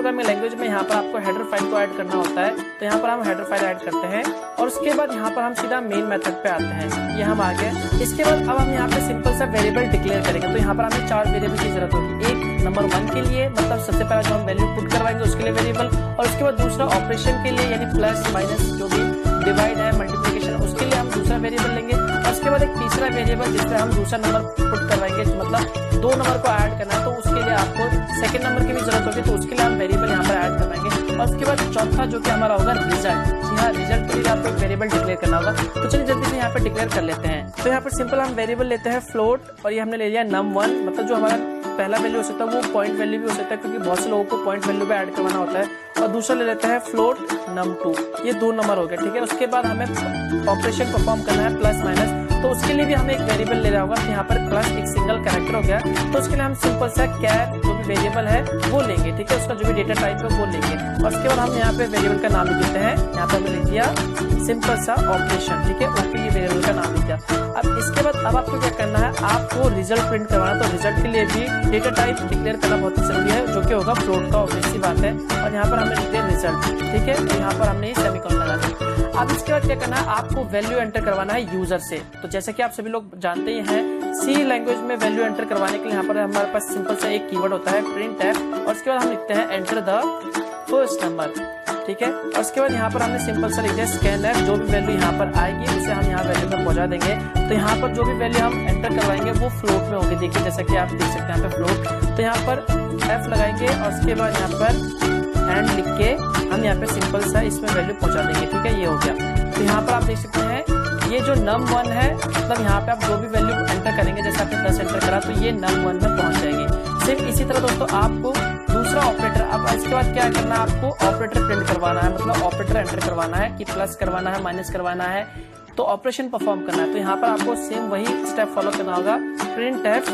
Programming language में यहाँ पर आपको हेडर फाइल को ऐड करना होता है, तो यहाँ पर हम हेडर फाइल ऐड करते हैं और उसके बाद यहाँ पर हम सीधा मेन मेथड पे आते हैं। ये हम आ गए। इसके बाद अब हम यहाँ पे सिंपल सा वेरिएबल डिक्लेयर करेंगे। तो यहाँ पर हमें 4 वेरिएबल की जरूरत होगी। एक नंबर 1 के लिए, मतलब सबसे पहला जो हम वैल्यू पुट करवाएंगे उसके लिए वेरिएबल, और उसके बाद दूसरा ऑपरेशन के लिए यानी प्लस माइनस जो भी डिवाइड है, मल्टीप्लिकेशन, उसके लिए हम दूसरा वेरिएबल लेंगे। और उसके बाद एक तीसरा वेरिएबल जिसमें हम दूसरा नंबर पुट करवाएंगे, मतलब 2 नंबर को ऐड करना है, तो उसके लिए आपको सेकंड नंबर की भी जरूरत होगी, तो उसके लिए हम वेरिएबल यहाँ पर ऐड करवाएंगे। और उसके बाद चौथा जो कि हमारा होगा रिजल्ट। जी हाँ, रिजल्ट के लिए आपको एक वेरिएबल डिक्लेयर करना होगा। तो चलिए जल्दी से यहाँ पर डिक्लेयर कर लेते हैं। तो यहाँ पर सिंपल हम वेरिएबल लेते हैं फ्लोट, और ये हमने ले लिया num1, मतलब जो हमारा पहला वैल्यू हो सकता है वो पॉइंट वैल्यू भी हो सकता है, क्योंकि बहुत से लोगों को पॉइंट वैल्यू पे ऐड करवाना होता है। और दूसरा ले लेते हैं फ्लोट num2, ये 2 नंबर हो गए, ठीक है। उसके बाद हमें ऑपरेशन परफॉर्म करना है प्लस माइनस, तो उसके लिए भी हमें एक वेरिएबल ले रहा होगा। तो यहाँ पर प्लस एक सिंगल कैरेक्टर हो गया, तो उसके लिए हम सिंपल सा कैर जो भी वेरिएबल है वो लेंगे, ठीक है। उसका जो भी डेटा टाइप है वो लेंगे, और उसके बाद हम यहाँ पे वेरिएबल का नाम लिख देते हैं। यहाँ पे हमने लिख दिया सिंपल सा ऑपरेशन, ठीक है, ओपी, ये वेरिएबल का नाम लिख दिया। अब इसके बाद अब आपको क्या करना है, आपको रिजल्ट प्रिंट करवाना, तो रिजल्ट के लिए भी डेटा टाइप डिक्लेयर करना बहुत ही जरूरी है, जो कि होगा फ्लोट का, ऑब्वियस सी बात है। और यहाँ पर हमने लिख दिया रिजल्ट, ठीक है, तो यहाँ पर हमने सेमीकोलन लगा दिया। अब इसके बाद क्या करना है, आपको वैल्यू एंटर करवाना है यूजर से। तो जैसे कि आप सभी लोग जानते ही हैं, सी लैंग्वेज में वैल्यू एंटर करवाने के लिए यहाँ पर हमारे पास सिंपल सा एक कीवर्ड होता है printf, और उसके बाद हम लिखते हैं एंटर द फर्स्ट नंबर, ठीक है। और उसके बाद यहाँ पर हमने सिंपल सा लिख दिया scanf, जो भी वैल्यू यहाँ पर आएगी उसे हम यहाँ वैल्यू पर पहुंचा देंगे। तो यहाँ पर जो भी वैल्यू हम एंटर करवाएंगे वो फ्लोट में होगी। देखिए जैसा कि आप देख सकते हैं यहाँ पे फ्लोट, तो यहाँ पर f लगाएंगे और उसके बाद यहाँ पर एंड लिख के हम यहाँ पे सिंपल सा इसमें वैल्यू पहुंचा देंगे, ठीक है, ये हो गया। तो यहाँ पर आप देख सकते हैं ये जो num1 है, मतलब यहाँ पे आप जो भी वैल्यू एंटर करेंगे, जैसे आपने 10 एंटर करा तो ये num1 में पहुंच जाएगी। सिर्फ इसी तरह दोस्तों आपको दूसरा ऑपरेटर, अब इसके बाद क्या करना है, आपको ऑपरेटर प्रिंट करवाना है, मतलब ऑपरेटर एंटर करवाना है कि प्लस करवाना है, माइनस करवाना है, तो ऑपरेशन परफॉर्म करना है। तो यहाँ पर आपको सेम वही स्टेप फॉलो करना होगा, printf,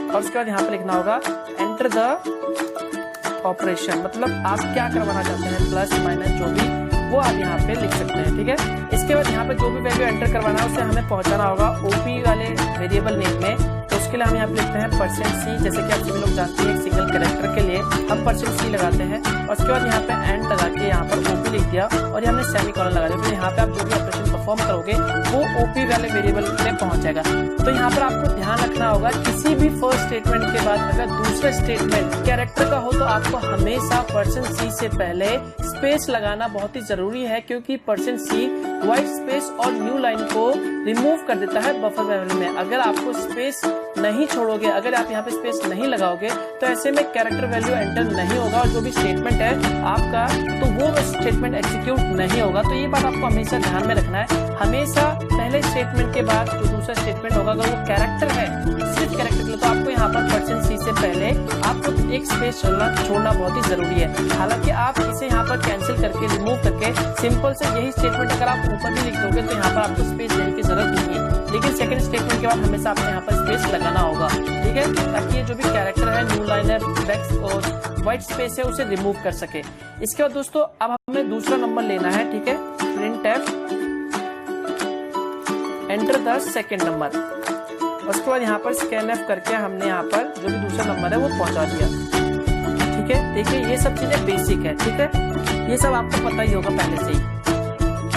और उसके बाद यहाँ पे लिखना होगा एंटर द ऑपरेशन, मतलब आप क्या करवाना चाहते हैं, प्लस माइनस जो भी, वो आप यहाँ पे लिख सकते हैं, ठीक है। इसके बाद यहाँ पे जो भी वैल्यू एंटर करवाना है उसे हमें पहुंचाना होगा ओपी वाले वेरिएबल नेम में। तो उसके लिए हम यहाँ पे लिखते हैं %c, जैसे कि आप सभी लोग जानते हैं सिंगल कैरेक्टर के लिए हम %c लगाते हैं, और उसके बाद यहाँ पे एंड लगा के यहाँ पर ओपी लिख दिया, और हमने सेमीकोलन लगा दिया। तो यहाँ पे आप जो भी ऑपरेशन परफॉर्म करोगे वो ओपी वाले वेरिएबल में पहुंच जाएगा। तो यहाँ पर आपको ध्यान रखना होगा, किसी भी फर्स्ट स्टेटमेंट के बाद अगर दूसरा स्टेटमेंट कैरेक्टर का हो तो आपको हमेशा %c से पहले स्पेस लगाना बहुत ही जरूरी है, क्योंकि %c व्हाइट स्पेस और न्यू लाइन को रिमूव कर देता है बफर मेमोरी में। अगर आपको स्पेस नहीं छोड़ोगे, अगर आप यहाँ पे स्पेस नहीं लगाओगे, तो ऐसे में कैरेक्टर वैल्यू एंटर नहीं होगा, और जो भी स्टेटमेंट है आपका तो वो स्टेटमेंट एग्जीक्यूट नहीं होगा। तो ये बात आपको हमेशा ध्यान में रखना है। हमेशा पहले स्टेटमेंट के बाद जो दूसरा स्टेटमेंट होगा, अगर वो कैरेक्टर है, सिर्फ कैरेक्टर के लिए, तो आपको यहाँ पर %c से पहले आपको एक स्पेस छोड़ना बहुत ही जरूरी है। हालांकि आप इसे यहाँ पर कैंसिल करके, रिमूव करके सिंपल से यही स्टेटमेंट अगर आप ऊपर भी लिख दोगे तो यहाँ पर आपको स्पेस देने की जरूरत नहीं है, लेकिन सेकंड स्टेटमेंट के बाद हमेशा आपको यहाँ पर स्पेस लगाना होगा, ठीक है, ताकि ये जो भी कैरेक्टर है, न्यू लाइन है, बैक और व्हाइट स्पेस है, उसे रिमूव कर सके। इसके बाद दोस्तों अब हमें दूसरा नंबर लेना है, ठीक है, printf enter the second number, उसके बाद यहाँ पर scanf करके हमने यहाँ पर जो भी दूसरा नंबर है वो पहुंचा दिया, ठीक है। देखिए ये सब चीजें बेसिक है, ठीक है, ये सब आपको पता ही होगा पहले से ही।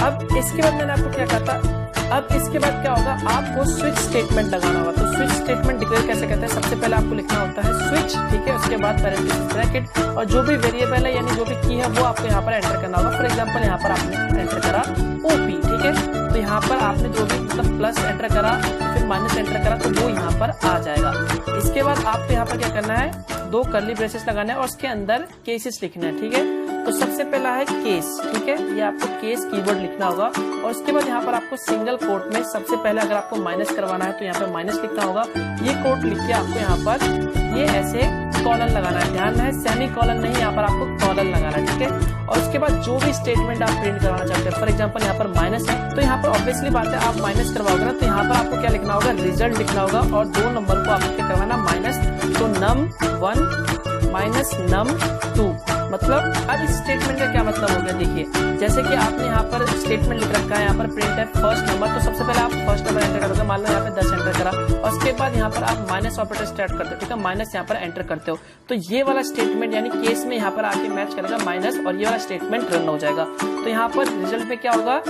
अब इसके बाद मैंने आपको क्या कहा था, अब इसके बाद क्या होगा, आपको स्विच स्टेटमेंट लगाना होगा। तो स्विच स्टेटमेंट डिक्लेयर कैसे करते हैं, सबसे पहले आपको लिखना होता है स्विच, ठीक है, उसके बाद पैरेंथेसिस ब्रैकेट, और जो भी वेरिएबल है यानी जो भी की है वो आपको यहाँ पर एंटर करना होगा। फॉर एग्जांपल यहाँ पर आपने एंटर करा ओपी, ठीक है, तो यहाँ पर आपने जो भी मतलब प्लस एंटर करा, फिर माइनस एंटर करा, तो वो यहाँ पर आ जाएगा। इसके बाद आपको यहाँ पर क्या करना है, 2 कर्ली ब्रेसेस लगाने हैं और उसके अंदर केसेस लिखने हैं, ठीक है। तो सबसे पहला है केस, ठीक है, ये आपको केस कीवर्ड लिखना होगा, और उसके बाद यहाँ पर आपको सिंगल कोट में सबसे पहले अगर आपको माइनस करवाना है तो यहाँ पे माइनस लिखना होगा। ये कोट लिख के आपको यहाँ पर ये ऐसे कॉलन लगाना है, ध्यान है सेमी कॉलन नहीं, यहाँ पर आपको कॉलन लगाना है, ठीक है। और उसके बाद जो भी स्टेटमेंट आप प्रिंट करवाना चाहते हैं, फॉर एग्जांपल यहाँ पर माइनस है, तो यहाँ पर ऑब्वियसली बात है आप माइनस करवाओगे ना, तो यहाँ पर आपको क्या लिखना होगा, रिजल्ट लिखना होगा, और 2 नंबर को आपको क्या करवाना, माइनस, तो num1 माइनस num2, मतलब अब इस स्टेटमेंट का क्या मतलब हो गया, देखिए जैसे कि आपने यहाँ पर स्टेटमेंट लिख रखा है, यहाँ पर प्रिंट है फर्स्ट नंबर, तो सबसे पहले आप फर्स्ट नंबर एंटर करोगे, मान लो यहाँ पे 10 एंटर करा, और उसके बाद यहाँ पर आप माइनस ऑपरेटर स्टार्ट करते हो, ठीक है, माइनस यहाँ पर एंटर करते हो, तो ये वाला स्टेटमेंट यानी केस में यहाँ पर आके मैच करेगा माइनस, और ये वाला स्टेटमेंट रन हो जाएगा। तो यहाँ पर रिजल्ट में क्या होगा,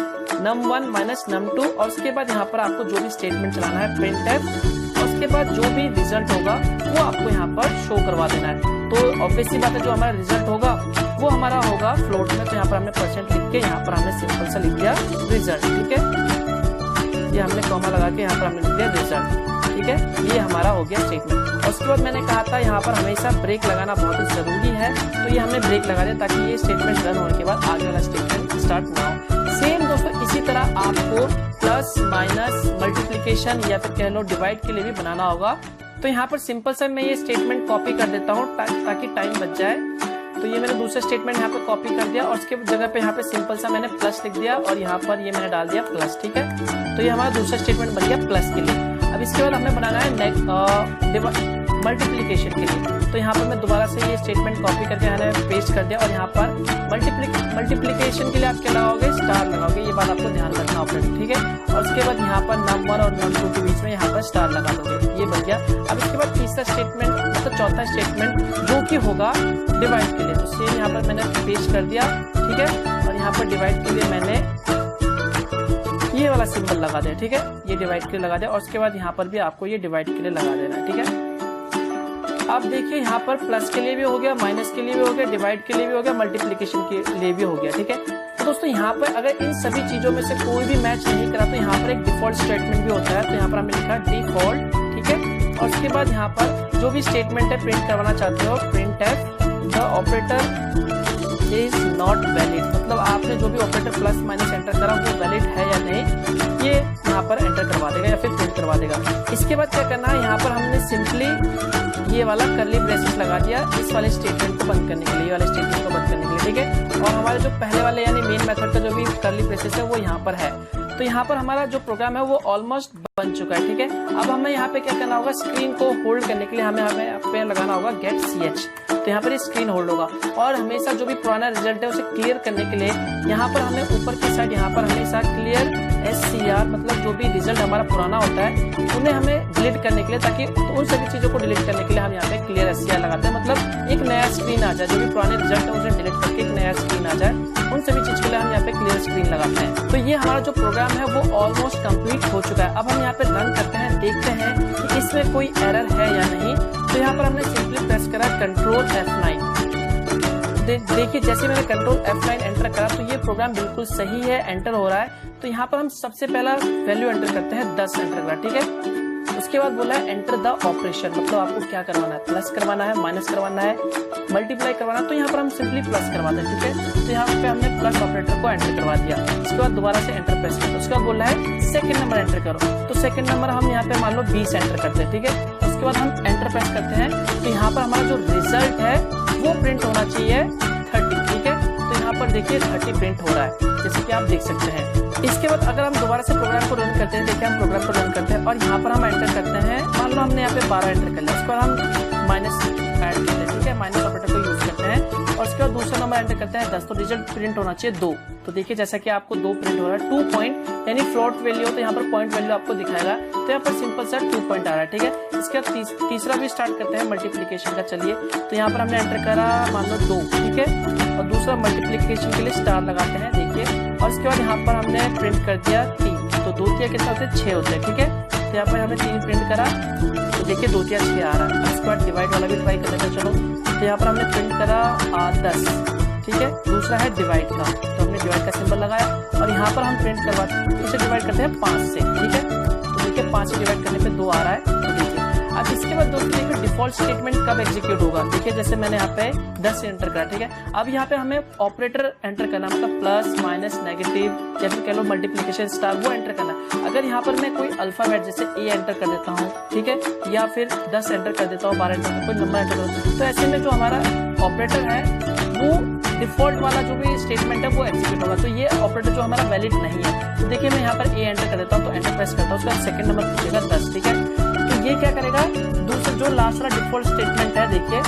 num1 माइनस num2, और उसके बाद यहाँ पर आपको जो भी स्टेटमेंट चलाना है printf, और उसके बाद जो भी रिजल्ट होगा वो आपको यहाँ पर शो करवा देना है। तो ऑब्वियसली बात है, जो हमारा रिजल्ट होगा वो हमारा होगा फ्लोट में, तो यहाँ पर हमने परसेंट लिख के यहाँ पर हमने सिंपल सा लिख दिया रिजल्ट, ठीक है, ये हमने कॉमा लगा के यहाँ पर हमने लिख दिया रिजल्ट, ठीक है, ये हमारा हो गया स्टेटमेंट। और उसके बाद मैंने कहा था यहाँ पर हमेशा ब्रेक लगाना बहुत ही जरूरी है, तो ये हमने ब्रेक लगा दिया ताकि ये स्टेटमेंट रन होने के बाद आगे वाला स्टेटमेंट स्टार्ट ना हो। सेम दोस्तों इसी तरह आपको प्लस माइनस मल्टीप्लीकेशन या फिर कह लो डिवाइड के लिए भी बनाना होगा। तो यहाँ पर सिंपल सा मैं ये स्टेटमेंट कॉपी कर देता हूँ ताकि टाइम बच जाए। तो ये मैंने दूसरा स्टेटमेंट यहाँ पे कॉपी कर दिया और उसके जगह पे यहाँ पे सिंपल सा मैंने प्लस लिख दिया और यहाँ पर ये मैंने डाल दिया प्लस, ठीक है। तो ये हमारा दूसरा स्टेटमेंट बन गया प्लस के लिए। अब इसके बाद हमें बनाना है मल्टीप्लीकेशन के लिए। तो यहाँ पर मैं दोबारा से ये स्टेटमेंट कॉपी करके मैंने पेस्ट कर दिया और यहाँ पर मल्टीप्लीकेशन के लिए आप क्या लगाओगे, स्टार लगाओगे, ये बात आपको ध्यान रखना होगा, ठीक है। और उसके बाद यहाँ पर num1 और num2 के बीच में यहाँ पर स्टार लगा दोगे, ये बन गया। अब इसके बाद तीसरा स्टेटमेंट मतलब चौथा स्टेटमेंट जो कि होगा डिवाइड के लिए, तो सेम यहाँ पर मैंने पेस्ट कर दिया, ठीक है। और यहाँ पर डिवाइड के लिए मैंने ये वाला सिंबल लगा दिया, ठीक है, ये डिवाइड के लिए लगा दिया। और उसके बाद यहाँ पर भी आपको ये डिवाइड के लिए लगा देना है, ठीक है। अब देखिए यहाँ पर प्लस के लिए भी हो गया, माइनस के लिए भी हो गया, डिवाइड के लिए भी हो गया, मल्टीप्लिकेशन के लिए भी हो गया, ठीक है। तो दोस्तों यहाँ पर अगर इन सभी चीजों में से कोई भी मैच नहीं करा तो यहाँ पर एक डिफॉल्ट स्टेटमेंट भी होता है। तो यहाँ पर हमने लिखा डिफॉल्ट, ठीक है। और उसके बाद यहाँ पर जो भी स्टेटमेंट है प्रिंट करवाना चाहते हो, printf the operator is not valid, मतलब आपने जो भी ऑपरेटर प्लस माइनस एंटर करा वो वैलिड है या नहीं, ये यहाँ पर एंटर करवा देगा या फिर प्रिंट करवा देगा। इसके बाद क्या करना है, यहाँ पर हमने सिंपली ये वाला कर्ली ब्रेसेस लगा दिया इस वाले स्टेटमेंट को बंद करने के लिए, ये वाले स्टेटमेंट को बंद करने के लिए, ठीक है। और हमारे जो पहले वाले यानी मेन मेथड का जो भी कर्ली ब्रेसेस है वो यहाँ पर है। तो यहाँ पर हमारा जो प्रोग्राम है वो ऑलमोस्ट बन चुका है, ठीक है। अब हमें यहाँ पे क्या करना होगा, स्क्रीन को होल्ड करने के लिए हमें पे लगाना होगा गेट ch। तो यहाँ पर ये स्क्रीन होल्ड होगा और हमेशा जो भी पुराना रिजल्ट है उसे क्लियर करने के लिए यहाँ पर हमें ऊपर की साइड यहाँ पर हमेशा क्लियर SCR, मतलब जो भी रिजल्ट हमारा पुराना होता है उन्हें हमें डिलीट करने के लिए, ताकि तो उन सभी चीजों को डिलीट करने के लिए हम यहाँ पे क्लियर SCR लगाते हैं, मतलब एक नया स्क्रीन आ जाए, जो भी पुराने रिजल्ट है उसे डिलीट करके एक नया स्क्रीन आ जाए, उन सभी चीज के लिए हम यहाँ पे क्लियर स्क्रीन लगाते हैं। तो ये हमारा जो प्रोग्राम है वो ऑलमोस्ट कंप्लीट हो चुका है। अब हम यहाँ पे रन करते हैं, देखते हैं कि इसमें कोई एरर है या नहीं। तो यहाँ पर हमने सिंपली प्रेस करा कंट्रोल F9। देखिए जैसे मैंने कंट्रोल F9 एंटर करा तो ये प्रोग्राम बिल्कुल सही है, एंटर हो रहा है। तो यहाँ पर हम सबसे पहला वैल्यू एंटर करते हैं 10 एंटर करा, ठीक है। उसके बाद बोला है एंटर द ऑपरेशन, मतलब आपको क्या करवाना है, प्लस करवाना है, माइनस करवाना है, मल्टीप्लाई करवाना है। तो यहाँ पर हम सिंपली प्लस करवा दें, ठीक है। तो यहाँ पे हमने प्लस ऑपरेटर को एंटर करवा दिया। उसके बाद दोबारा से एंटर प्रेस किया। उसके बाद बोला है सेकंड नंबर एंटर करो, तो सेकंड नंबर हम यहाँ पे मान लो 20 एंटर करते हैं, ठीक है। उसके बाद हम एंटर प्रेस करते हैं, तो यहाँ पर हमारा जो रिजल्ट है वो प्रिंट होना चाहिए 30, ठीक है। तो यहाँ पर देखिए 30 प्रिंट हो रहा है, जैसे कि आप देख सकते हैं। इसके बाद अगर हम दोबारा से प्रोग्राम को रन करते हैं, देखिए हम प्रोग्राम को रन करते हैं और यहाँ पर हम एंटर करते हैं, मान लो हमने यहाँ पे 12 एंटर कर लिया। उसके बाद हम माइनस ऐड करते हैं, ठीक है, माइनस ऑपरेटर को यूज करते हैं। और उसके बाद दूसरा नंबर एंटर करते हैं 10, तो रिजल्ट प्रिंट होना चाहिए 2। तो देखिए जैसा कि आपको 2 प्रिंट हो रहा है, 2 पॉइंट यानी फ्लोट वैल्यू हो तो यहाँ पर पॉइंट वैल्यू आपको दिखाएगा। तो यहाँ पर सिंपल सा 2 पॉइंट आ रहा है, ठीक है। इसके बाद तीसरा भी स्टार्ट करते हैं मल्टीप्लीकेशन का। चलिए तो यहाँ पर हमने एंटर करा मान लो 2, ठीक है। और दूसरा मल्टीप्लीकेशन के लिए स्टार लगाते हैं, देखिए। और उसके बाद यहाँ पर हमने प्रिंट कर दिया 3, तो 2 3 कितना होते हैं 6 होते हैं, ठीक है। तो यहाँ पर हमने 3 प्रिंट करा, तो देखिए 2 3 6 आ रहा है। उसके बाद डिवाइड वाला भी ट्राई कर लेते हैं, चलो। तो यहाँ पर हमने प्रिंट करा 10, ठीक है। दूसरा है डिवाइड का, तो हमने डिवाइड का सिंबल लगाया और यहाँ पर हम प्रिंट करवाते इसे डिवाइड करते हैं 5 से, ठीक है। तो देखिए 5 से डिवाइड करने पे 2 आ रहा है, तो देखिए। अब इसके बाद दोस्तों देखिए डिफॉल्ट स्टेटमेंट कब एग्जीक्यूट होगा, देखिए जैसे मैंने यहाँ पे 10 एंटर करा, ठीक है। अब यहाँ पे हमें ऑपरेटर एंटर करना, मतलब प्लस माइनस नेगेटिव या फिर कह लो मल्टीप्लीकेशन स्टार, वो एंटर करना। अगर यहाँ पर मैं कोई अल्फाबेट जैसे A एंटर कर देता हूँ, ठीक है, या फिर 10 एंटर कर देता हूँ, 12 एंटर कोई नंबर एंटर कर देता हूँ, तो ऐसे में जो हमारा ऑपरेटर है वो डिफॉल्ट वाला जो भी स्टेटमेंट है वो एग्जीक्यूट होगा। तो ये ऑपरेटर जो हमारा वैलिड नहीं है। तो देखिए मैं यहाँ पर A एंटर कर देता हूँ, तो एंटर प्रेस करता हूँ, उसका सेकंड नंबर पूछेगा 10, ठीक है। तो ये क्या करेगा, दूसरा जो लास्ट वाला डिफॉल्ट स्टेटमेंट है देखिए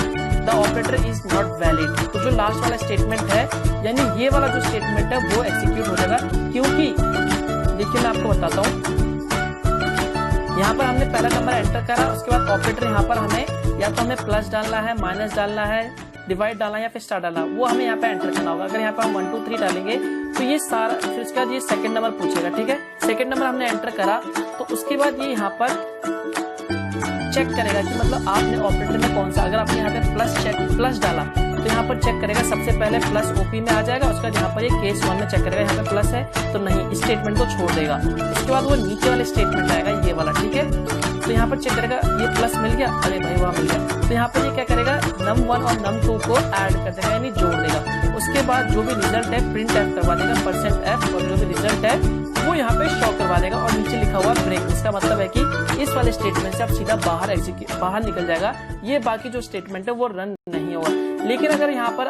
the operator is not valid. तो जो लास्ट वाला स्टेटमेंट है यानी ये वाला जो स्टेटमेंट है वो एग्जीक्यूट हो जाएगा, क्योंकि देखिए मैं आपको बताता हूँ, यहाँ पर हमने पहला नंबर एंटर करा, उसके बाद ऑपरेटर यहाँ पर हमें या तो हमें प्लस डालना है, माइनस डालना है, डिवाइड डालना है या फिर स्टार डालना, वो हमें यहाँ पे एंटर करना होगा। अगर यहाँ पे हम 1 2 3 डालेंगे तो ये सारा, फिर उसके बाद ये सेकंड नंबर पूछेगा, ठीक है। सेकंड नंबर हमने एंटर करा तो उसके बाद ये यहाँ पर चेक करेगा कि मतलब आपने ऑपरेटर में कौन सा, अगर आपने यहाँ पे प्लस डाला तो यहाँ पर चेक करेगा, सबसे पहले प्लस ओपी में आ जाएगा, उसके बाद यहाँ पर ये केस 1 में चेक करेगा, यहाँ पे प्लस है तो नहीं, इस स्टेटमेंट को छोड़ देगा। उसके बाद वो नीचे वाले स्टेटमेंट आएगा ये वाला, ठीक है। तो यहाँ पर चेक करेगा ये प्लस मिल गया, अरे भाई वहाँ मिल गया, तो यहाँ पर ये क्या करेगा, num1 और num2 को ऐड कर देगा यानी जोड़ देगा। उसके बाद जो भी रिजल्ट है प्रिंट एफ करवा देगा, %f, और जो भी रिजल्ट है वो यहाँ पे शो करवा देगा और नीचे लिखा हुआ ब्रेक। इसका मतलब है कि इस वाले स्टेटमेंट से आप सीधा बाहर निकल जाएगा, ये बाकी जो स्टेटमेंट है वो रन नहीं होगा। लेकिन अगर यहाँ पर